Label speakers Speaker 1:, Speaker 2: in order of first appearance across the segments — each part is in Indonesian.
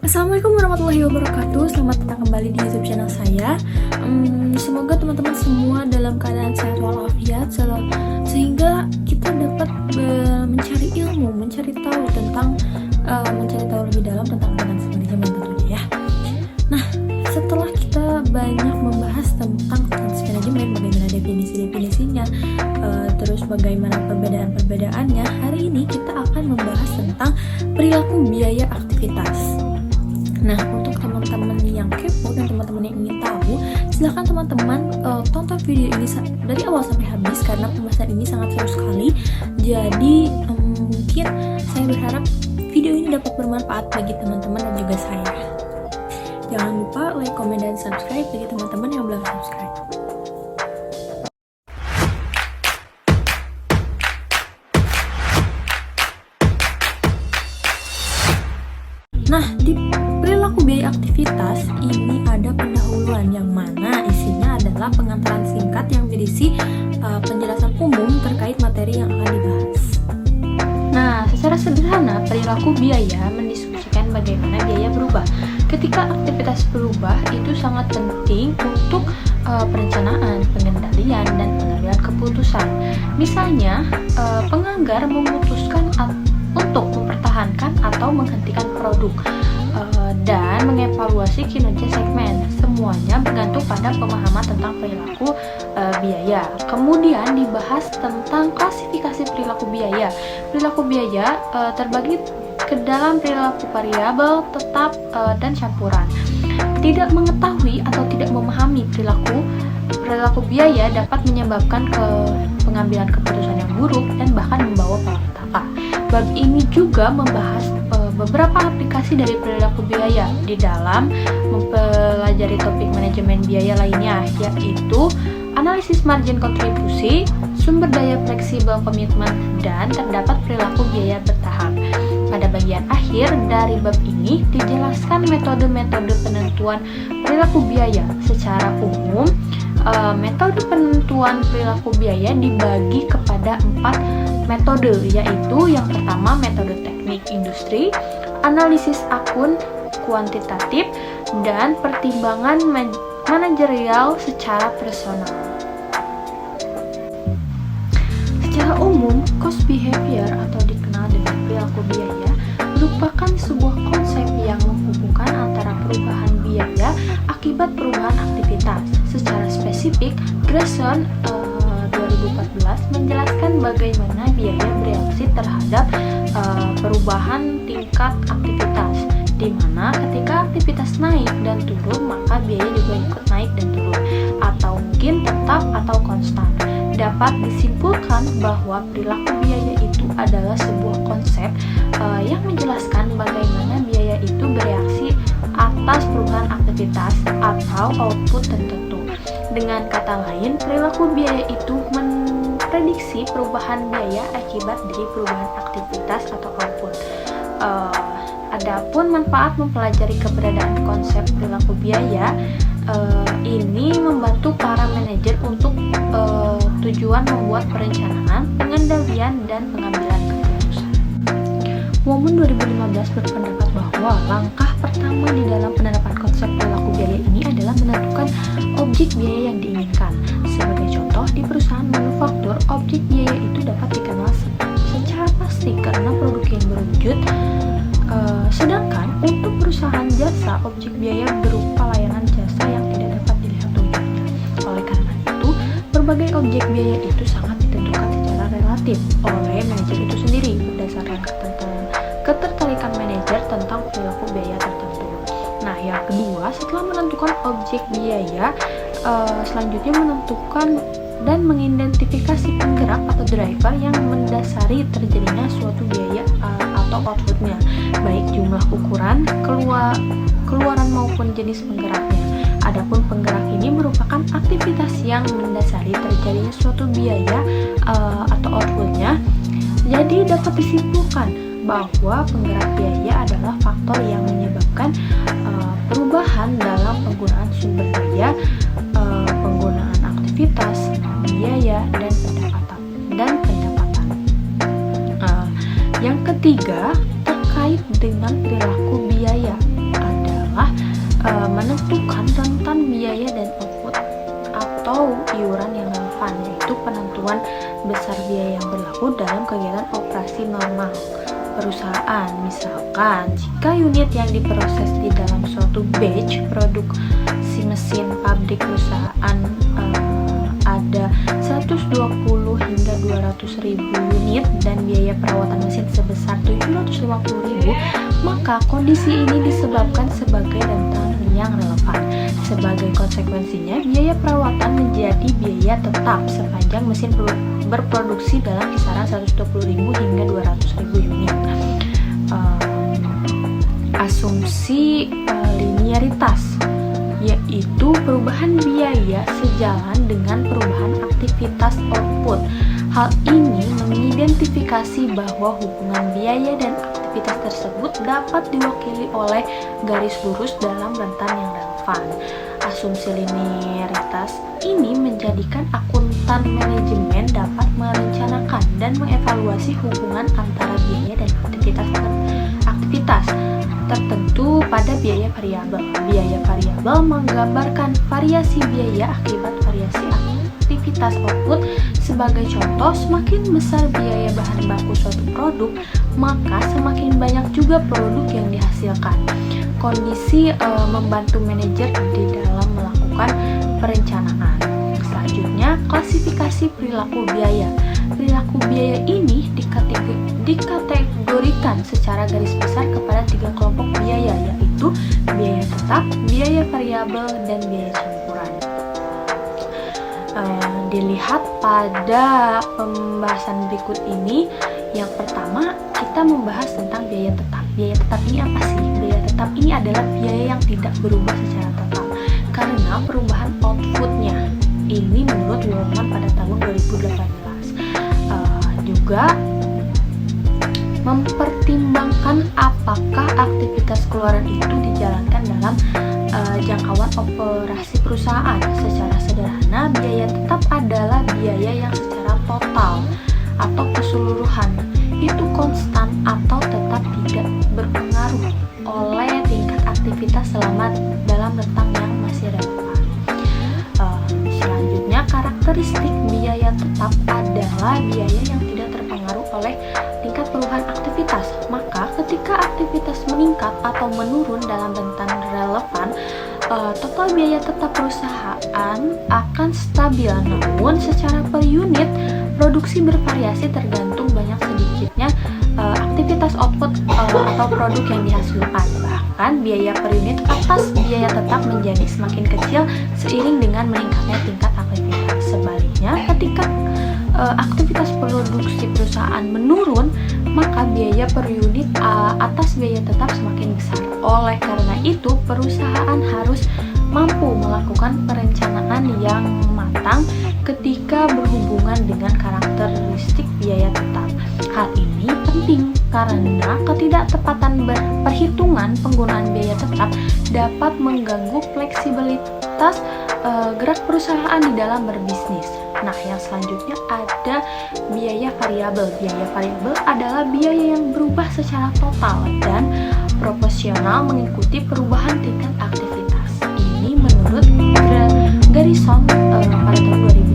Speaker 1: Assalamualaikum warahmatullahi wabarakatuh. Selamat datang kembali di YouTube channel saya. Semoga teman-teman semua dalam keadaan sehat walafiat, sehingga kita dapat mencari ilmu, mencari tahu lebih dalam tentang finance management tentunya ya. Nah, setelah kita banyak membahas tentang finance management, bagaimana definisi-definisinya, terus bagaimana perbedaan-perbedaannya, hari ini kita akan membahas tentang perilaku biaya aktivitas. Nah, untuk teman-teman yang kepo dan teman-teman yang ingin tahu, silahkan teman-teman tonton video ini dari awal sampai habis, karena pembahasan ini sangat seru sekali. Jadi mungkin saya berharap video ini dapat bermanfaat bagi teman-teman dan juga saya. Jangan lupa like, comment, dan subscribe bagi teman-teman yang belum subscribe. Nah, di perilaku biaya aktivitas ini ada pendahuluan yang mana isinya adalah pengantaran singkat yang berisi penjelasan umum terkait materi yang akan dibahas. Nah, secara sederhana perilaku biaya mendiskusikan bagaimana biaya berubah. Ketika aktivitas berubah itu sangat penting untuk perencanaan, pengendalian, dan pengambilan keputusan. Misalnya, penganggar memutuskan untuk mempertahankan atau menghentikan produk dan mengevaluasi kinerja segmen. Semuanya bergantung pada pemahaman tentang perilaku biaya. Kemudian dibahas tentang klasifikasi perilaku biaya. Perilaku biaya terbagi ke dalam perilaku variabel, tetap, dan campuran. Tidak mengetahui atau tidak memahami perilaku biaya dapat menyebabkan pengambilan keputusan yang buruk dan bahkan membawa malapetaka. Bab ini juga membahas beberapa aplikasi dari perilaku biaya di dalam mempelajari topik manajemen biaya lainnya, yaitu analisis margin kontribusi, sumber daya fleksibel komitmen, dan terdapat perilaku biaya bertahap. Pada bagian akhir dari bab ini dijelaskan metode-metode penentuan perilaku biaya. Secara umum, metode penentuan perilaku biaya dibagi kepada 4 metode, yaitu yang pertama metode teknik industri, analisis akun kuantitatif, dan pertimbangan manajerial secara personal. Secara umum, cost behavior atau dikenal dengan perilaku biaya merupakan sebuah konsep yang menghubungkan antara perubahan biaya akibat perubahan aktivitas. Secara spesifik, Grayson 2014 menjelaskan bagaimana biaya bereaksi terhadap perubahan tingkat aktivitas, di mana ketika aktivitas naik dan turun, maka biaya juga ikut naik dan turun, atau mungkin tetap atau konstan. Dapat disimpulkan bahwa perilaku biaya itu adalah sebuah konsep yang menjelaskan bagaimana biaya itu bereaksi atas perubahan aktivitas atau output tertentu. Dengan kata lain, perilaku biaya itu memprediksi perubahan biaya akibat dari perubahan aktivitas atau output. Adapun manfaat mempelajari keberadaan konsep perilaku biaya, ini membantu para manajer untuk tujuan membuat perencanaan, pengendalian, dan pengambilan keputusan. Women 2015 berpendapat bahwa langkah pertama di dalam penerapan konsep perilaku biaya ini adalah menentukan objek biaya yang diinginkan. Sebagai contoh, di perusahaan manufaktur, objek biaya itu dapat dikenal secara pasti karena produk yang berwujud. Sedangkan untuk perusahaan jasa, objek biaya berupa layanan jasa yang tidak dapat dilihat wujudnya. Oleh karena itu, berbagai objek biaya itu sangat ditentukan secara relatif oleh manajer itu sendiri berdasarkan ketertarikan manajer tentang perilaku biaya tertentu. Nah, yang kedua, setelah menentukan objek biaya, selanjutnya menentukan dan mengidentifikasi penggerak atau driver yang mendasari terjadinya suatu biaya atau outputnya, baik jumlah ukuran, keluaran maupun jenis penggeraknya. Adapun penggerak ini merupakan aktivitas yang mendasari terjadinya suatu biaya atau outputnya. Jadi dapat disimpulkan bahwa penggerak biaya adalah faktor yang menyebabkan perubahan dalam penggunaan sumber daya, penggunaan aktivitas, biaya, dan pendapatan. Yang ketiga, terkait dengan perilaku biaya. ketentuan besar biaya yang berlaku dalam kegiatan operasi normal perusahaan. Misalkan, jika unit yang diproses di dalam suatu batch produksi mesin pabrik perusahaan ada 120 hingga 200 ribu unit dan biaya perawatan mesin sebesar 750 ribu, maka kondisi ini disebabkan sebagai rentang yang relevan. Sebagai konsekuensinya, biaya perawatan menjadi biaya tetap sepanjang mesin berproduksi dalam kisaran 120 ribu hingga 200 ribu unit. Asumsi linearitas, yaitu perubahan biaya sejalan dengan perubahan aktivitas output. Hal ini mengidentifikasi bahwa hubungan biaya dan aktivitas tersebut dapat diwakili oleh garis lurus dalam rentan yang relevan. Asumsi linearitas ini menjadikan akuntan manajemen dapat merencanakan dan mengevaluasi hubungan antara biaya dan aktivitas tertentu pada biaya variabel. Biaya variabel menggambarkan variasi biaya akibat variasi aktivitas output. Sebagai contoh, semakin besar biaya bahan baku suatu produk, maka semakin banyak juga produk yang dihasilkan. Kondisi membantu manajer di dalam melakukan perencanaan. Selanjutnya, klasifikasi perilaku biaya. Perilaku biaya ini dikategorikan secara garis besar kepada 3 kelompok biaya, yaitu biaya tetap, biaya variabel, dan biaya campuran. Dilihat pada pembahasan berikut ini. Yang pertama, kita membahas tentang biaya tetap. Biaya tetap ini apa sih? Biaya tetap ini adalah biaya yang tidak berubah secara total karena perubahan outputnya. Ini menurut Wallman pada tahun 2018. Juga mempertimbangkan apakah aktivitas keluaran itu dijalankan dalam jangkauan operasi perusahaan. Secara sederhana, biaya tetap adalah biaya yang secara total atau keseluruhan itu konstan atau tetap tidak berpengaruh oleh tingkat aktivitas selama dalam rentang yang masih relevan. Selanjutnya, karakteristik biaya tetap adalah biaya yang tidak terpengaruh oleh tingkat perubahan aktivitas. Maka ketika aktivitas meningkat atau menurun dalam rentang relevan, total biaya tetap perusahaan akan stabil. Namun secara per unit produksi bervariasi tergantung banyak sedikitnya aktivitas output atau produk yang dihasilkan. Bahkan biaya per unit atas biaya tetap menjadi semakin kecil seiring dengan meningkatnya tingkat aktivitas. Sebaliknya, ketika aktivitas produksi perusahaan menurun, maka biaya per unit atas biaya tetap semakin besar. Oleh karena itu, perusahaan harus mampu melakukan perencanaan yang matang ketika berhubungan dengan karakteristik biaya tetap. Hal ini penting karena ketidaktepatan perhitungan penggunaan biaya tetap dapat mengganggu fleksibilitas gerak perusahaan di dalam berbisnis. Nah, yang selanjutnya ada biaya variabel. Biaya variabel adalah biaya yang berubah secara total dan proporsional mengikuti perubahan tingkat aktivitas. Ini menurut Garrison pada tahun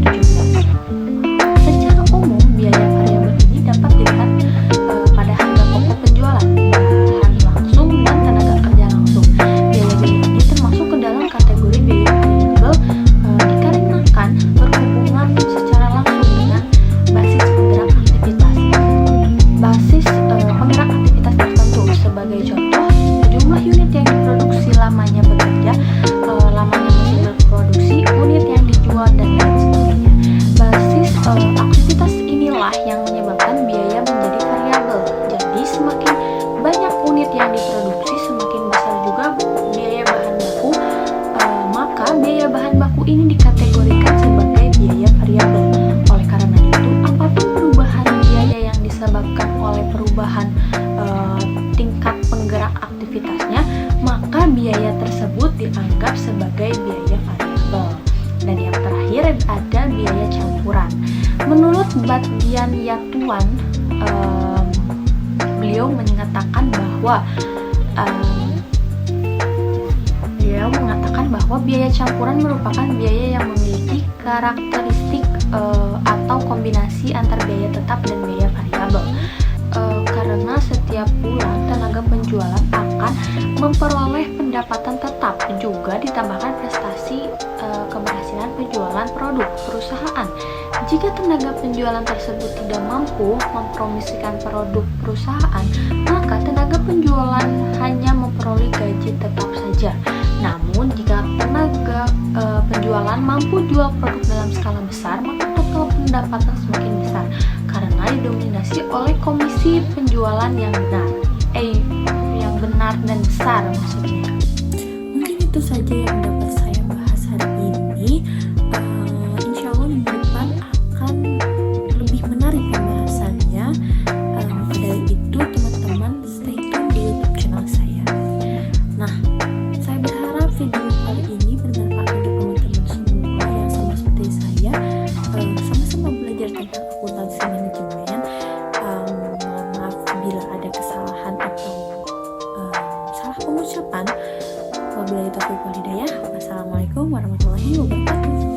Speaker 1: 2017. Secara umum, biaya variabel ini dapat dilihat pada harga pokok penjualan, bahan langsung, dan tenaga kerja langsung. Biaya-biaya ini termasuk ke dalam kategori biaya variabel dikarenakan berhubungan secara langsung dengan basis penggerak aktivitas. Basis penggerak aktivitas tertentu, sebagai contoh, jumlah unit yang diproduksi, lamanya bekerja, lamanya mesin berproduksi, unit yang dijual, dan lain sebagainya. Basis aktivitas inilah yang menyebabkan biaya menjadi variabel. Jadi semakin banyak unit yang diproduksi, semakin besar juga biaya bahan baku. Maka biaya bahan baku ini dikategorikan sebagai biaya variabel. Oleh karena itu, apapun perubahan biaya yang disebabkan oleh perubahan tingkat penggerak aktivitasnya, maka biaya tersebut dianggap sebagai biaya variabel. Dan yang terakhir ada biaya campuran. Menurut Badian Yatuan, beliau mengatakan bahwa biaya campuran merupakan biaya yang memiliki karakteristik atau kombinasi antar biaya tetap dan biaya variabel. Karena setiap bulan tenaga penjualan akan memperoleh pendapatan tetap, juga ditambahkan prestasi keberhasilan penjualan produk perusahaan. Jika tenaga penjualan tersebut tidak mampu mempromosikan produk perusahaan, maka tenaga penjualan hanya memperoleh gaji tetap saja. Namun jika tenaga penjualan mampu jual produk dalam skala besar, maka total pendapatan semakin besar karena didominasi oleh komisi penjualan yang benar dan besar maksudnya. Mungkin itu saja yang dapat saya bahas hari ini. Insya Allah minggu depan akan lebih menarik pembahasannya. Dari itu teman-teman stay tune di YouTube channel saya. Nah, saya berharap video kali ini bermanfaat untuk teman-teman semua yang sama seperti saya, sama-sama belajar tentang akuntansi manajemen. Mohon maaf bila ada kesalahan atau salah pengucapan. Wabillahi taufiq wal hidayah. Wassalamualaikum warahmatullahi wabarakatuh.